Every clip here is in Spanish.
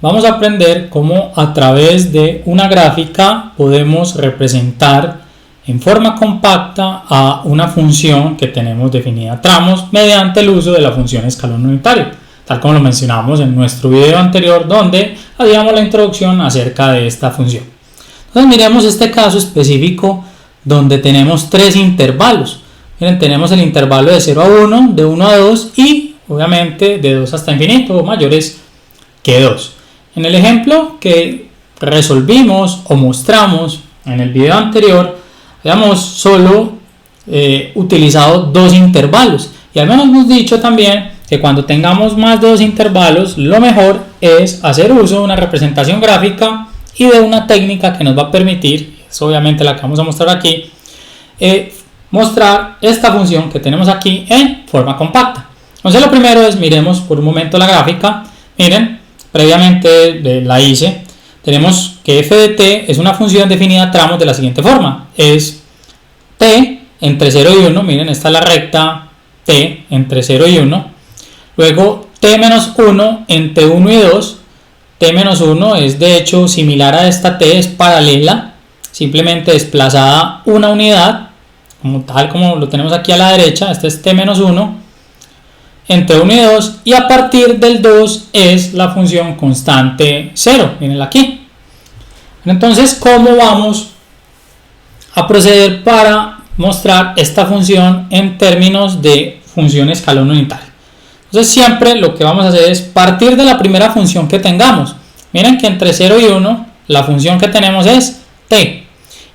vamos a aprender cómo a través de una gráfica podemos representar en forma compacta a una función que tenemos definida a tramos mediante el uso de la función escalón unitario, tal como lo mencionamos en nuestro video anterior donde hacíamos la introducción acerca de esta función. Entonces miremos este caso específico donde tenemos tres intervalos. Miren, tenemos el intervalo de 0 a 1, de 1 a 2 y obviamente de 2 hasta infinito o mayores que 2. En el ejemplo que resolvimos o mostramos en el video anterior, habíamos solo utilizado dos intervalos y al menos hemos dicho también que cuando tengamos más de dos intervalos lo mejor es hacer uso de una representación gráfica y de una técnica que nos va a permitir, es obviamente la que vamos a mostrar aquí, mostrar esta función que tenemos aquí en forma compacta. Entonces lo primero es, miremos por un momento la gráfica. Miren, previamente la hice. Tenemos que f de t es una función definida a tramos de la siguiente forma. Es t entre 0 y 1. Miren, esta es la recta t entre 0 y 1. Luego t menos 1 entre 1 y 2. T menos 1 es de hecho similar a esta t, es paralela, simplemente desplazada una unidad, tal como lo tenemos aquí a la derecha. Este es t menos 1 entre 1 y 2, y a partir del 2 es la función constante 0, mirenla aquí. Entonces, ¿cómo vamos a proceder para mostrar esta función en términos de función escalón unitario? Entonces siempre lo que vamos a hacer es partir de la primera función que tengamos. Miren que entre 0 y 1 la función que tenemos es t.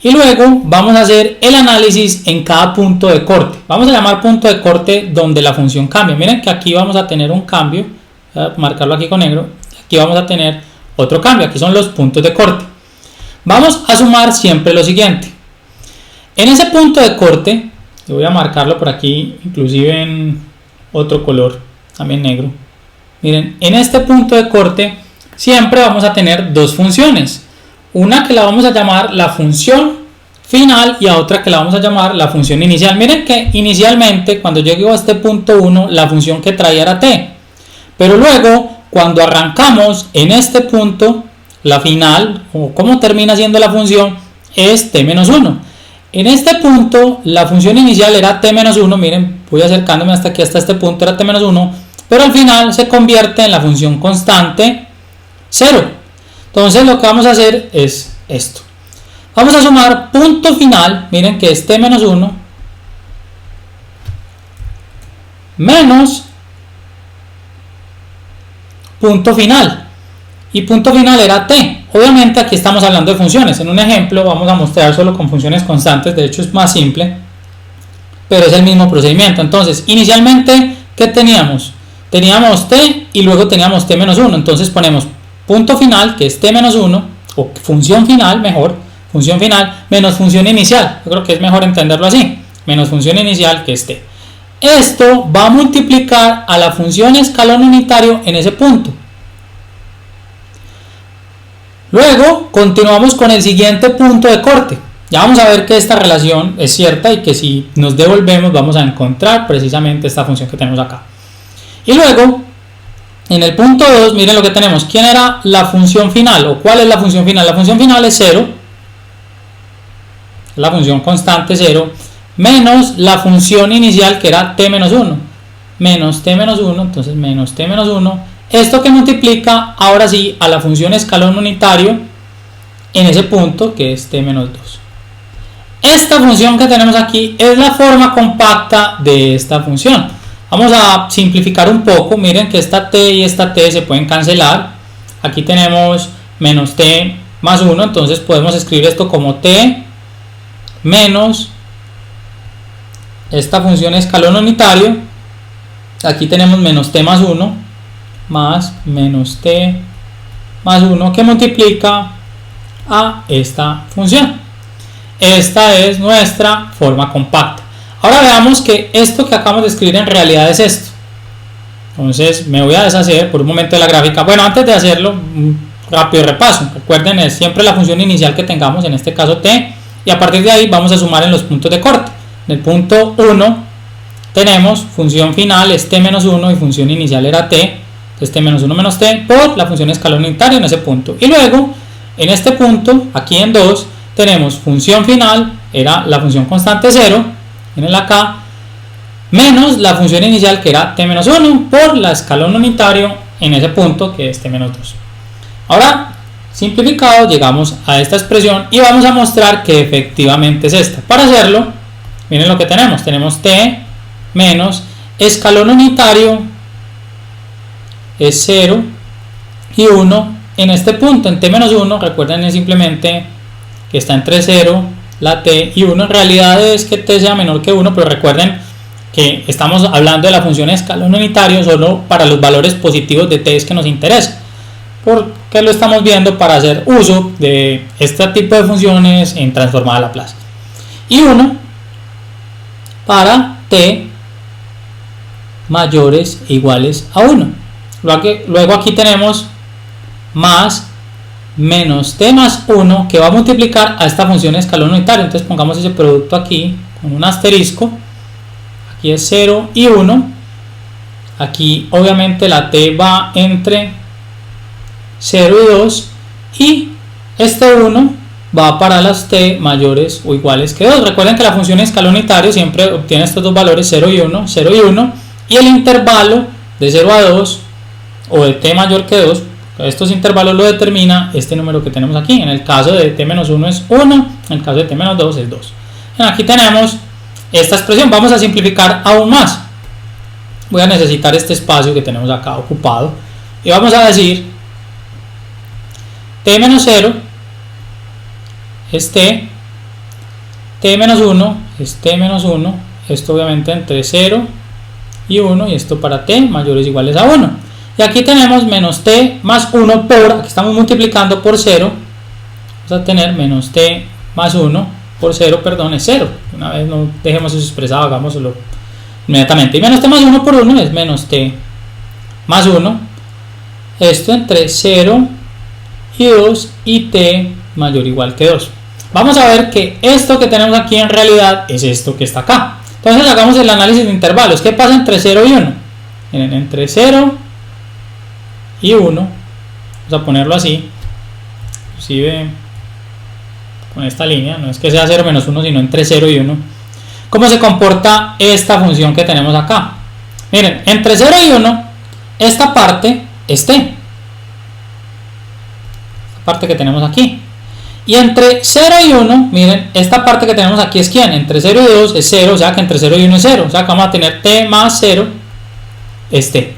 Y luego vamos a hacer el análisis en cada punto de corte. Vamos a llamar punto de corte donde la función cambia. Miren que aquí vamos a tener un cambio. Voy a marcarlo aquí con negro. Aquí vamos a tener otro cambio. Aquí son los puntos de corte. Vamos a sumar siempre lo siguiente. En ese punto de corte, yo voy a marcarlo por aquí, inclusive en otro color, también negro. Miren, en este punto de corte siempre vamos a tener dos funciones. Una que la vamos a llamar la función final y a otra que la vamos a llamar la función inicial. Miren que inicialmente cuando llegué a este punto 1 la función que traía era t, pero luego cuando arrancamos en este punto la final o cómo termina siendo la función es t menos 1. En este punto la función inicial era t menos 1, miren, voy acercándome hasta aquí, hasta este punto era t menos 1, pero al final se convierte en la función constante 0. Entonces lo que vamos a hacer es esto. Vamos a sumar punto final, miren que es t menos 1 menos punto final. Y punto final era t. Obviamente aquí estamos hablando de funciones. En un ejemplo vamos a mostrar solo con funciones constantes, de hecho es más simple, pero es el mismo procedimiento. Entonces inicialmente, ¿qué teníamos? Teníamos t y luego teníamos t menos 1. Entonces ponemos punto final, que es t menos 1, o función final, mejor, función final, menos función inicial. Yo creo que es mejor entenderlo así, menos función inicial, que es t. Esto va a multiplicar a la función escalón unitario en ese punto. Luego, continuamos con el siguiente punto de corte. Ya vamos a ver que esta relación es cierta y que si nos devolvemos vamos a encontrar precisamente esta función que tenemos acá. Y luego, en el punto 2, miren lo que tenemos. ¿Quién era la función final? ¿O cuál es la función final? La función final es 0. La función constante 0. Menos la función inicial que era t menos 1. Menos t menos 1. Entonces menos t menos 1. Esto que multiplica ahora sí a la función escalón unitario en ese punto que es t menos 2. Esta función que tenemos aquí es la forma compacta de esta función. Vamos a simplificar un poco. Miren que esta t y esta t se pueden cancelar. Aquí tenemos menos t más 1. Entonces podemos escribir esto como t menos esta función escalón unitario. Aquí tenemos menos t más 1 más menos t más 1 que multiplica a esta función. Esta es nuestra forma compacta. Ahora veamos que esto que acabamos de escribir en realidad es esto. Entonces me voy a deshacer por un momento de la gráfica. Bueno, antes de hacerlo, un rápido repaso. Recuerden, es siempre la función inicial que tengamos, en este caso t, y a partir de ahí vamos a sumar en los puntos de corte. En el punto 1 tenemos función final es t menos 1 y función inicial era t. entonces t menos 1 menos t por la función escalón unitario en ese punto. Y luego, en este punto, aquí en 2, tenemos función final, era la función constante 0, en acá, menos la función inicial que era t menos 1 por la escalón unitario en ese punto que es t menos 2. Ahora, simplificado, llegamos a esta expresión y vamos a mostrar que efectivamente es esta. Para hacerlo, miren lo que tenemos. Tenemos t menos escalón unitario es 0 y 1 en este punto. En t menos 1, recuerden es simplemente que está entre 0, la t y 1. En realidad es que t sea menor que 1, pero recuerden que estamos hablando de la función escalón unitario solo para los valores positivos de t es que nos interesa. Porque lo estamos viendo para hacer uso de este tipo de funciones en transformada a Laplace. Y 1 para t mayores e iguales a 1. Luego aquí tenemos más menos t más 1 que va a multiplicar a esta función escalón unitario. Entonces pongamos ese producto aquí con un asterisco. Aquí es 0 y 1. Aquí obviamente la t va entre 0 y 2 y este 1 va para las t mayores o iguales que 2. Recuerden que la función escalón unitario siempre obtiene estos dos valores 0 y 1, 0 y 1, y el intervalo de 0 a 2 o de t mayor que 2, estos intervalos lo determina este número que tenemos aquí. En el caso de t menos 1 es 1, en el caso de t menos 2 es 2. Aquí tenemos esta expresión. Vamos a simplificar aún más. Voy a necesitar este espacio que tenemos acá ocupado y vamos a decir t menos 0 es t menos 1 es t menos 1, esto obviamente entre 0 y 1 y esto para t mayores o iguales a 1. Y aquí tenemos menos t más 1 por, aquí estamos multiplicando por 0, vamos a tener menos t más 1 por 0, perdón, es 0. Una vez no dejemos eso expresado, hagámoslo inmediatamente. Y menos t más 1 por 1 es menos t más 1, esto entre 0 y 2 y t mayor o igual que 2. Vamos a ver que esto que tenemos aquí en realidad es esto que está acá. Entonces hagamos el análisis de intervalos. ¿Qué pasa entre 0 y 1? Miren, entre 0 y 1, vamos a ponerlo así, inclusive con esta línea, no es que sea 0 menos 1, sino entre 0 y 1. ¿Cómo se comporta esta función que tenemos acá? Miren, entre 0 y 1, esta parte es t, esta parte que tenemos aquí. Y entre 0 y 1, miren, esta parte que tenemos aquí es ¿quién? Entre 0 y 2 es 0, o sea que entre 0 y 1 es 0, o sea que vamos a tener t más 0 es t,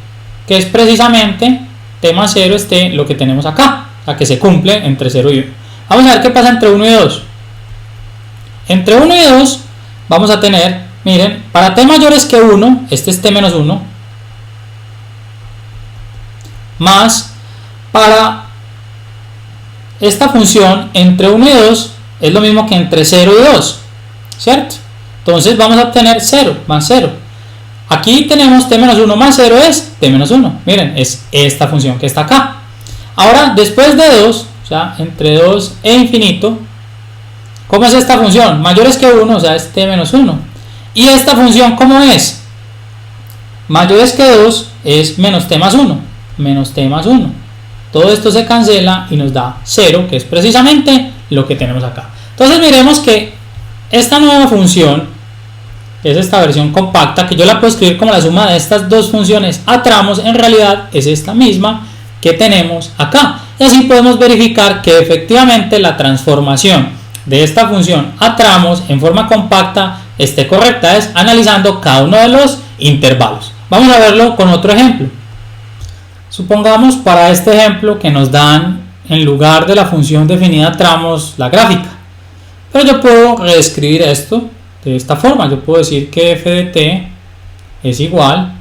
que es precisamente t más 0 es t lo que tenemos acá, o sea que se cumple entre 0 y 1. Vamos a ver qué pasa entre 1 y 2. Entre 1 y 2 vamos a tener, miren, para t mayores que 1, este es t menos 1, más para esta función entre 1 y 2 es lo mismo que entre 0 y 2, ¿cierto? Entonces vamos a obtener 0 más 0. Aquí tenemos t menos 1 más 0 es t menos 1. Miren, es esta función que está acá. Ahora, después de 2, o sea, entre 2 e infinito, ¿cómo es esta función? Mayores que 1, o sea, es t menos 1. ¿Y esta función cómo es? Mayores que 2 es menos t más 1. Menos t más 1. Todo esto se cancela y nos da 0, que es precisamente lo que tenemos acá. Entonces miremos que esta nueva función, que es esta versión compacta, que yo la puedo escribir como la suma de estas dos funciones a tramos, en realidad es esta misma que tenemos acá. Y así podemos verificar que efectivamente la transformación de esta función a tramos en forma compacta esté correcta, es analizando cada uno de los intervalos. Vamos a verlo con otro ejemplo. Supongamos para este ejemplo que nos dan en lugar de la función definida a tramos la gráfica, pero yo puedo reescribir esto de esta forma. Yo puedo decir que f de t es igual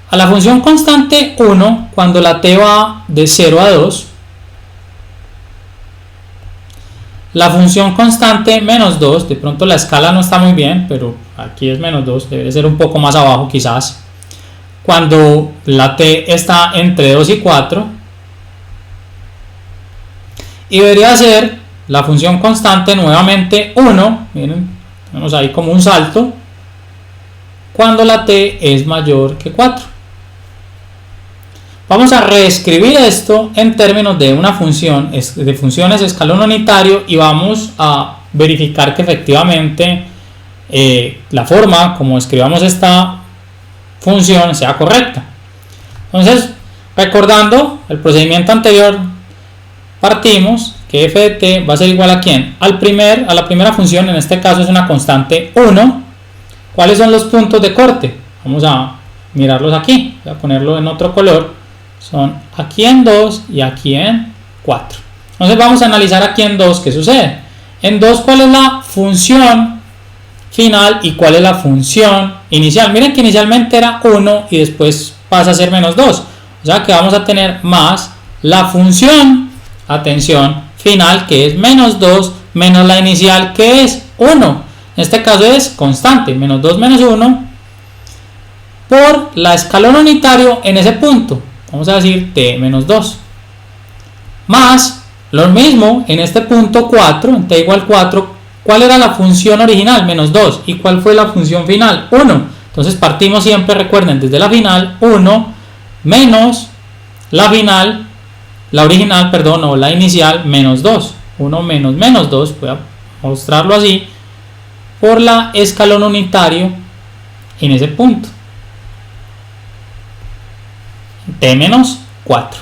a la función constante 1 cuando la t va de 0 a 2, la función constante menos 2, de pronto la escala no está muy bien, pero aquí es menos 2, debería ser un poco más abajo quizás, cuando la t está entre 2 y 4, y debería ser la función constante nuevamente 1, miren, tenemos ahí como un salto, cuando la t es mayor que 4. Vamos a reescribir esto en términos de una función, de funciones de escalón unitario, y vamos a verificar que efectivamente la forma como escribamos esta función sea correcta. Entonces, recordando el procedimiento anterior, partimos que f de t va a ser igual a ¿quién? A la primera función, en este caso es una constante 1. ¿Cuáles son los puntos de corte? Vamos a mirarlos aquí, voy a ponerlo en otro color. Son aquí en 2 y aquí en 4. Entonces vamos a analizar aquí en 2 qué sucede. En 2, ¿cuál es la función final y cuál es la función inicial? Miren que inicialmente era 1 y después pasa a ser menos 2. O sea que vamos a tener más la función, atención, final, que es menos 2, menos la inicial, que es 1. En este caso es constante, menos 2 menos 1, por la escalón unitario en ese punto. Vamos a decir t menos 2. Más lo mismo en este punto 4, en t igual 4. ¿Cuál era la función original? Menos 2. ¿Y cuál fue la función final? 1. Entonces partimos siempre, recuerden, desde la final, 1 menos la final, la original, perdón, o la inicial, menos 2. 1 menos menos 2, voy a mostrarlo así, por la escalón unitario en ese punto. T menos 4.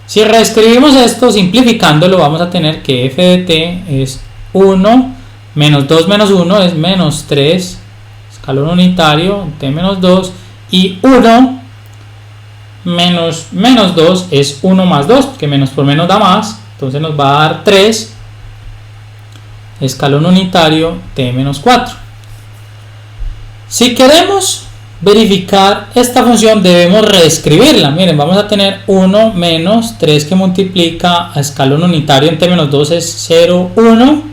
Si reescribimos esto simplificándolo, vamos a tener que f de t es 1 menos 2 menos 1 es menos 3, escalón unitario, t menos 2, y 1 menos menos 2 es 1 más 2, porque menos por menos da más, entonces nos va a dar 3, escalón unitario, t menos 4. Si queremos verificar esta función, debemos reescribirla. Miren, vamos a tener 1 menos 3 que multiplica a escalón unitario en t menos 2 es 0, 1.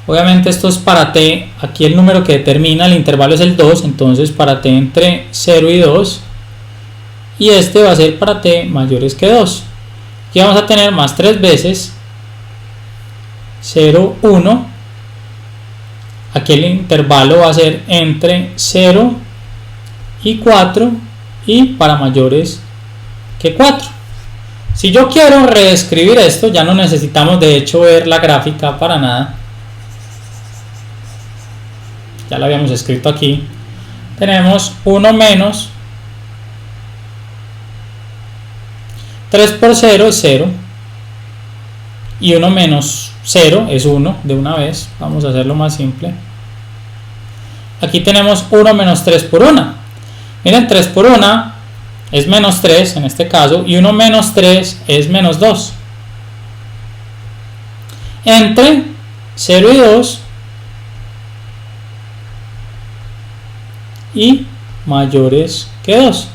Obviamente esto es para t, aquí el número que determina el intervalo es el 2, entonces para t entre 0 y 2, y este va a ser para t mayores que 2. Aquí vamos a tener más 3 veces 0, 1. Aquí el intervalo va a ser entre 0 y 4, y para mayores que 4. Si yo quiero reescribir esto, ya no necesitamos de hecho ver la gráfica para nada. Ya lo habíamos escrito aquí. Tenemos 1 menos 3 por 0 es 0, y 1 menos 0 es 1 de una vez. Vamos a hacerlo más simple. Aquí tenemos 1 menos 3 por 1. Miren, 3 por 1 es menos 3 en este caso, y 1 menos 3 es menos 2. Entre 0 y 2 y mayores que 2.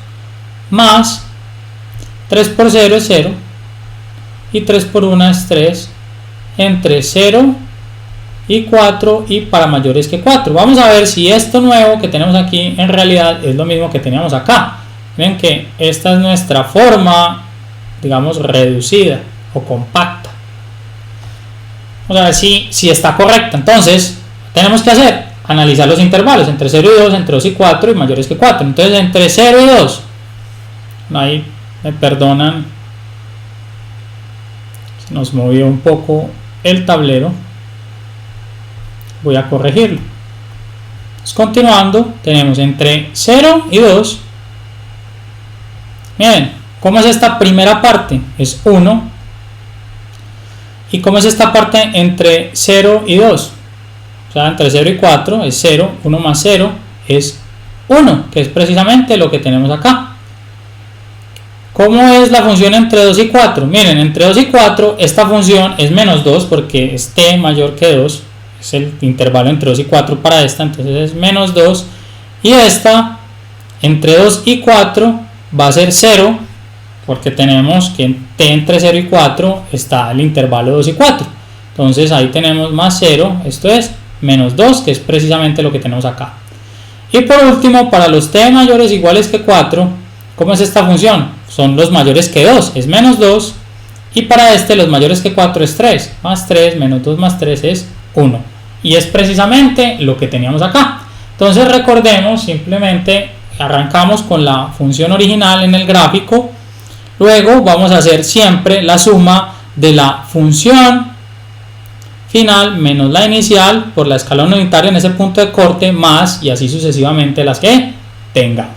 Más 3 por 0 es 0, y 3 por 1 es 3, entre 0 y 4 y para mayores que 4. Vamos a ver si esto nuevo que tenemos aquí en realidad es lo mismo que teníamos acá. Ven que esta es nuestra forma, digamos, reducida o compacta. Vamos a ver si está correcta. Entonces, tenemos que hacer, analizar los intervalos entre 0 y 2, entre 2 y 4 y mayores que 4. Entonces, entre 0 y 2, ahí me perdonan, se nos movió un poco el tablero. Voy a corregirlo. Entonces, continuando, tenemos entre 0 y 2. Miren, ¿cómo es esta primera parte? Es 1. ¿Y cómo es esta parte entre 0 y 2? O sea, entre 0 y 4 es 0. 1 más 0 es 1, que es precisamente lo que tenemos acá. ¿Cómo es la función entre 2 y 4? Miren, entre 2 y 4 esta función es menos 2 porque es t mayor que 2. Es el intervalo entre 2 y 4 para esta, entonces es menos 2. Y esta, entre 2 y 4, va a ser 0, porque tenemos que en t entre 0 y 4 está el intervalo 2 y 4. Entonces ahí tenemos más 0, esto es menos 2, que es precisamente lo que tenemos acá. Y por último, para los t mayores iguales que 4, ¿cómo es esta función? Son los mayores que 2, es menos 2. Y para este, los mayores que 4 es 3. Más 3, menos 2 más 3 es 1, y es precisamente lo que teníamos acá. Entonces recordemos simplemente arrancamos con la función original en el gráfico, luego vamos a hacer siempre la suma de la función final menos la inicial por la escala unitaria en ese punto de corte, más y así sucesivamente las que tenga.